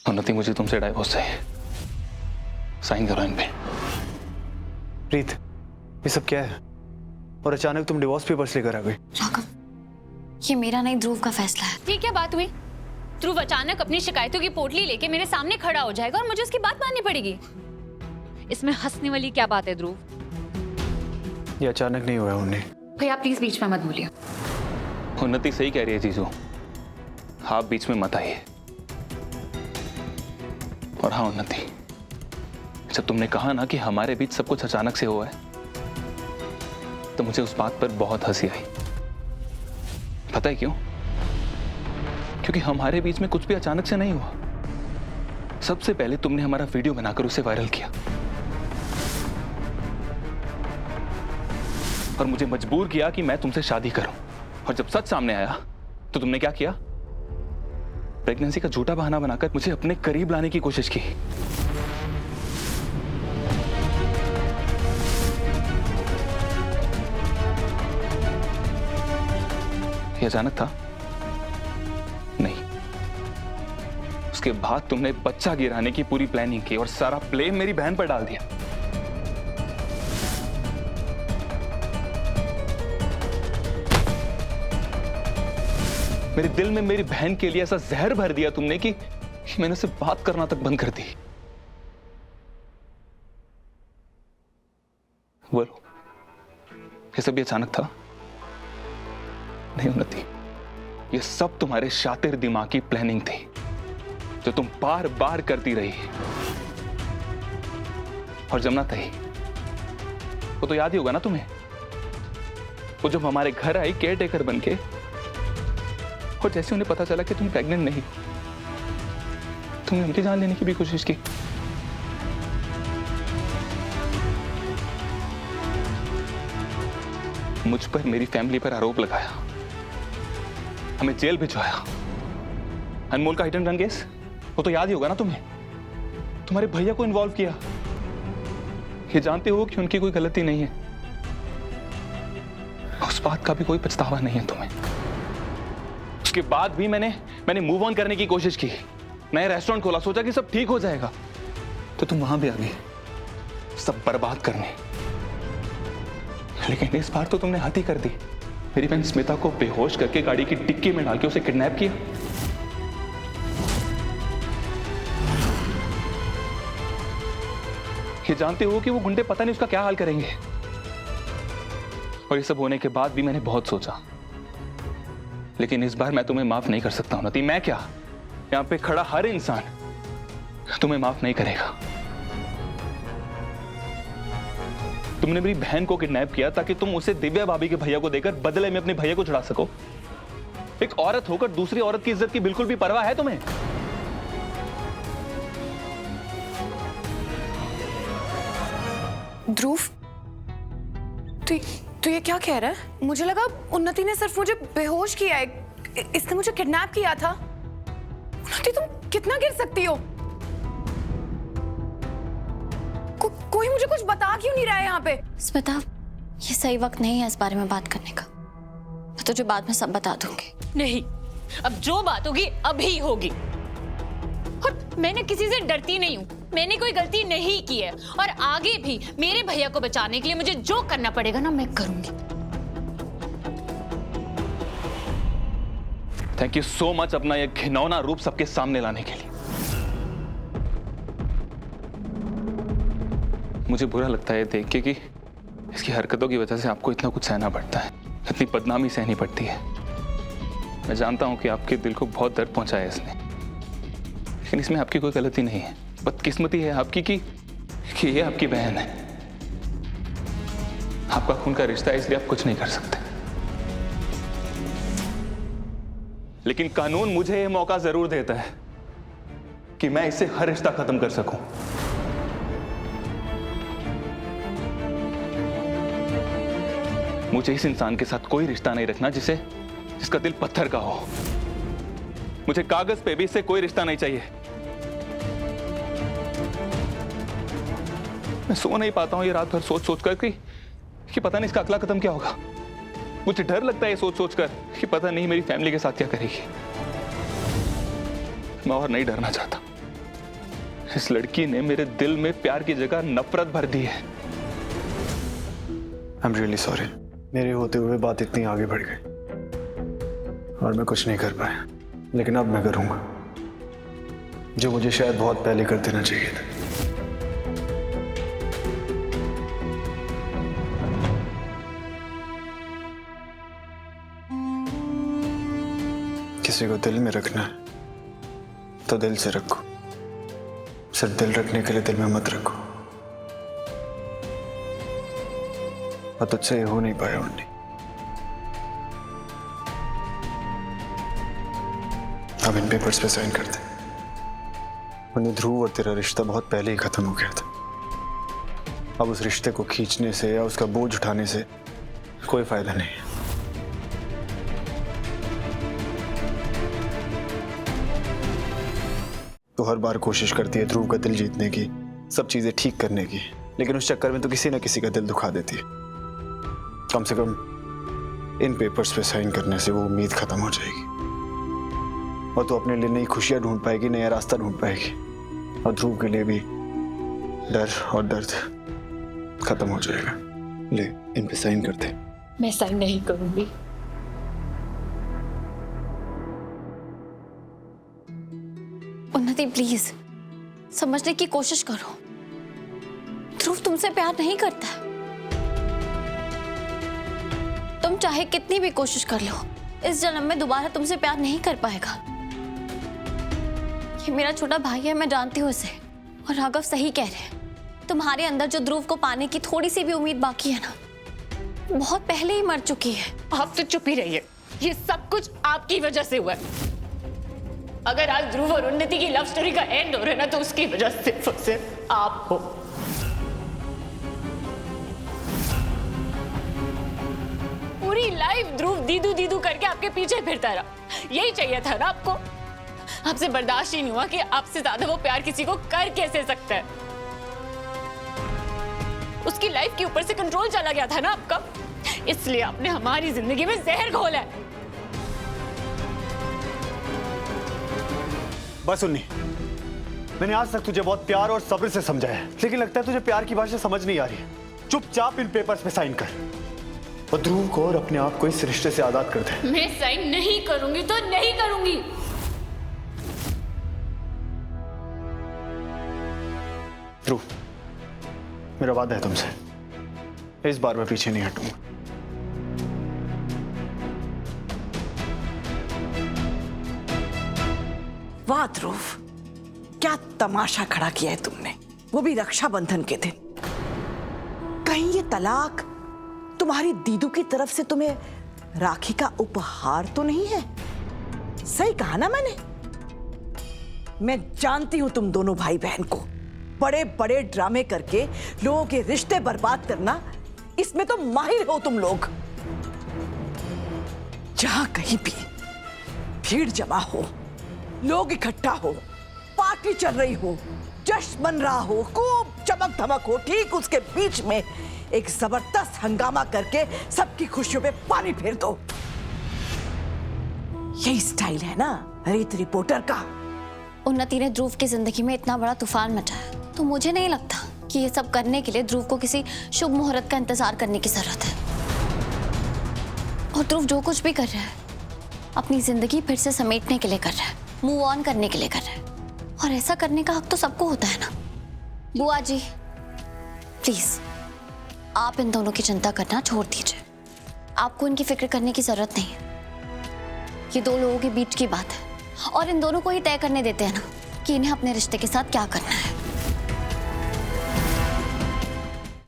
उन्नति, मुझे तुमसे डाइवोर्स चाहिए। साइन करो इन पे। प्रीत, ये सब क्या है? और अचानक तुम डिवोर्स पेपर्स लेकर आ गई। राघव, ये मेरा नहीं ध्रुव का फैसला है। ये क्या बात हुई? ध्रुव अचानक अपनी शिकायतों की पोटली लेके मेरे सामने खड़ा हो जाएगा और मुझे उसकी बात माननी पड़ेगी। इसमें हंसने वाली क्या बात है ध्रुव? ये अचानक नहीं हुआ उन्हें। भैया प्लीज बीच में मत बोलिए। उन्नति सही कह रही है जीजू, आप बीच में मत आइए। और हाँ उन्नति, जब तुमने कहा ना कि हमारे बीच सब कुछ अचानक से हुआ है, तो मुझे उस बात पर बहुत हंसी आई। पता है क्यों? क्योंकि हमारे बीच में कुछ भी अचानक से नहीं हुआ। सबसे पहले तुमने हमारा वीडियो बनाकर उसे वायरल किया और मुझे मजबूर किया कि मैं तुमसे शादी करूं। और जब सच सामने आया तो तुमने क्या किया? प्रेगनेंसी का झूठा बहाना बनाकर मुझे अपने करीब लाने की कोशिश की। ये अचानक था? नहीं। उसके बाद तुमने बच्चा गिराने की पूरी प्लानिंग की और सारा ब्लेम मेरी बहन पर डाल दिया। मेरे दिल में मेरी बहन के लिए ऐसा जहर भर दिया तुमने कि मैंने उससे बात करना तक बंद कर दी। बोलो, ये सब भी अचानक था? नहीं उन्नति, ये सब तुम्हारे शातिर दिमाग की प्लानिंग थी जो तुम बार बार करती रही। और जमुना ताई, वो तो याद ही होगा ना तुम्हें, वो जब हमारे घर आई केयर टेकर बनके, और जैसे उन्हें पता चला कि तुम प्रेग्नेंट नहीं, तुमने उनकी जान लेने की भी कोशिश की। मुझ पर, मेरी फैमिली पर आरोप लगाया, हमें जेल भिजवाया। अनमोल का हिट एंड रन केस, वो तो याद ही होगा ना तुम्हें। तुम्हारे भैया को इन्वॉल्व किया, ये जानते हो कि उनकी कोई गलती नहीं है। उस बात का भी कोई पछतावा नहीं है तुम्हें। उसके बाद भी मैंने मूव ऑन करने की कोशिश की, नया रेस्टोरेंट खोला, सोचा कि सब ठीक हो जाएगा, तो तुम वहां भी आ गई सब बर्बाद करने। लेकिन इस बार तो तुमने हद ही कर दी। मेरी बहन स्मिता को बेहोश करके गाड़ी की डिक्की में डाल के उसे किडनैप किया। ये जानते हो कि वो गुंडे पता नहीं उसका क्या हाल करेंगे। और ये सब होने के बाद भी मैंने बहुत सोचा, लेकिन इस बार मैं तुम्हें माफ नहीं कर सकता उन्नति। मैं क्या, यहां पे खड़ा हर इंसान तुम्हें माफ नहीं करेगा। तुमने मेरी बहन को किडनैप किया ताकि तुम उसे दिव्या भाभी के भैया को देकर बदले में अपने भैया को छुड़ा सको। एक औरत होकर दूसरी औरत की इज्जत की बिल्कुल भी परवाह है तुम्हें? ध्रुव, तू ये क्या कह रहा है? मुझे लगा उन्नति ने सिर्फ मुझे बेहोश किया है, इसने मुझे किडनैप किया था। उन्नति, तुम कितना गिर सकती हो? कोई मुझे कुछ बता क्यों नहीं रहा है यहाँ पे? स्मिता, ये सही वक्त नहीं है इस बारे में बात करने का। मैं तुझे बाद में सब बता दूंगी। नहीं, अब जो बात होगी अभी होगी। और मैंने किसी से डरती नहीं हूँ, मैंने कोई गलती नहीं की है। और आगे भी मेरे भैया को बचाने के लिए मुझे जो करना पड़ेगा ना, मैं करूंगी। थैंक यू सो मच अपना यह घिनौना रूप सबके सामने लाने के लिए। मुझे बुरा लगता है देख के कि इसकी हरकतों की वजह से आपको इतना कुछ सहना पड़ता है, इतनी बदनामी सहनी पड़ती है। मैं जानता हूं कि आपके दिल को बहुत दर्द पहुंचाया इसने, लेकिन इसमें आपकी कोई गलती नहीं है। बदकिस्मती है आपकी कि ये आपकी बहन है। आपका खून का रिश्ता है, इसलिए आप कुछ नहीं कर सकते। लेकिन कानून मुझे यह मौका जरूर देता है कि मैं इससे हर रिश्ता खत्म कर सकूं। मुझे इस इंसान के साथ कोई रिश्ता नहीं रखना जिसका दिल पत्थर का हो। मुझे कागज पे भी इससे कोई रिश्ता नहीं चाहिए। मैं सो नहीं पाता हूं ये रात भर सोच सोच कर कि पता नहीं इसका अगला कदम क्या होगा। मुझे डर लगता है ये सोच सोच कर कि पता नहीं मेरी फैमिली के साथ क्या करेगी। मैं और नहीं डरना चाहता। इस लड़की ने मेरे दिल में प्यार की जगह नफरत भर दी है। I am really sorry. मेरे होते हुए बात इतनी आगे बढ़ गई और मैं कुछ नहीं कर पाया, लेकिन अब मैं करूंगा जो मुझे शायद बहुत पहले कर देना चाहिए था। किसी को दिल में रखना है तो दिल से रखो, सिर्फ दिल रखने के लिए दिल में मत रखो। और तुझसे ये हो नहीं पाया उन्नी। अब इन पेपर्स पे साइन कर दे। उन्हें ध्रुव और तेरा रिश्ता बहुत पहले ही खत्म हो गया था। अब उस रिश्ते को खींचने से या उसका बोझ उठाने से कोई फायदा नहीं है। तो हर बार कोशिश करती है ध्रुव का दिल जीतने की, सब चीजें ठीक करने की, लेकिन उस चक्कर में तो किसी ना किसी का दिल दुखा देती है। कम से कम इन पेपर्स पे साइन करने से वो उम्मीद खत्म हो जाएगी और तो अपने लिए नई खुशियां ढूंढ पाएगी, नया रास्ता ढूंढ पाएगी। और ध्रुव के लिए भी डर और दर्द खत्म हो जाएगा। ले, इन पे साइन कर दे। मैं साइन नहीं करूंगी। उन्नति प्लीज समझने की कोशिश करो। ध्रुव तुमसे प्यार नहीं करता है। तुम चाहे कितनी भी कोशिश कर लो, इस जन्म में दोबारा तुमसे प्यार नहीं कर पाएगा। ये मेरा छोटा भाई है, मैं जानती हूँ इसे। और राघव सही कह रहे हैं, तुम्हारे अंदर जो ध्रुव को पाने की थोड़ी सी भी उम्मीद बाकी है ना, बहुत पहले ही मर चुकी है। आप तो चुप ही रहिए। ये सब कुछ आपकी वजह से हुआ है। अगर आज ध्रुव और उन्नति की लव स्टोरी का एंड हो रहा है ना, तो उसकी वजह सिर्फ और सिर्फ आप हो। पूरी लाइफ ध्रुव दीदू दीदू करके आपके पीछे फिरता रहा। यही चाहिए था ना आपको। आपसे बर्दाश्त ही नहीं हुआ कि आपसे ज्यादा वो प्यार किसी को कर कैसे सकता है। उसकी लाइफ के ऊपर से कंट्रोल चला गया था ना आपका, इसलिए आपने हमारी जिंदगी में जहर घोला है। बस उन्नी, मैंने आज तक तुझे बहुत प्यार और सब्र से समझाया है, लेकिन लगता है तुझे प्यार की भाषा समझ नहीं आ रही है। चुपचाप इन पेपर्स पे साइन कर और ध्रुव को और अपने आप को इस रिश्ते से आजाद कर दे। मैं साइन नहीं करूंगी तो नहीं करूंगी। ध्रुव, मेरा वादा है तुमसे, इस बार मैं पीछे नहीं हटूंगा। वाह ध्रुव, क्या तमाशा खड़ा किया है तुमने, वो भी रक्षाबंधन के दिन। कहीं ये तलाक तुम्हारी दीदू की तरफ से तुम्हें राखी का उपहार तो नहीं है? सही कहा ना मैंने? मैं जानती हूं तुम दोनों भाई बहन को, बड़े बड़े ड्रामे करके लोगों के रिश्ते बर्बाद करना, इसमें तो माहिर हो तुम लोग। जहां कहीं भी भीड़ जमा हो, लोग इकट्ठा हो, पार्टी चल रही हो, जश्न बन रहा हो, खूब चमक धमक हो, ठीक उसके बीच में एक जबरदस्त हंगामा करके सबकी खुशियों पे पानी फेर दो। यही स्टाइल है ना रीत रिपोर्टर का। उन्नति ने ध्रुव की जिंदगी में इतना बड़ा तूफान मचाया, तो मुझे नहीं लगता कि ये सब करने के लिए ध्रुव को किसी शुभ मुहूर्त का इंतजार करने की जरूरत है। और ध्रुव जो कुछ भी कर रहा है, अपनी जिंदगी फिर से समेटने के लिए कर रहा है, मूव ऑन करने के लिए कर रहा है। और ऐसा करने का हक तो सबको होता है ना। बुआ जी प्लीज, आप इन दोनों की चिंता करना छोड़ दीजिए। आपको इनकी फिक्र करने की जरूरत नहीं है। ये दो लोगों के बीच की बात है और इन दोनों को ही तय करने देते हैं ना कि इन्हें अपने रिश्ते के साथ क्या करना है।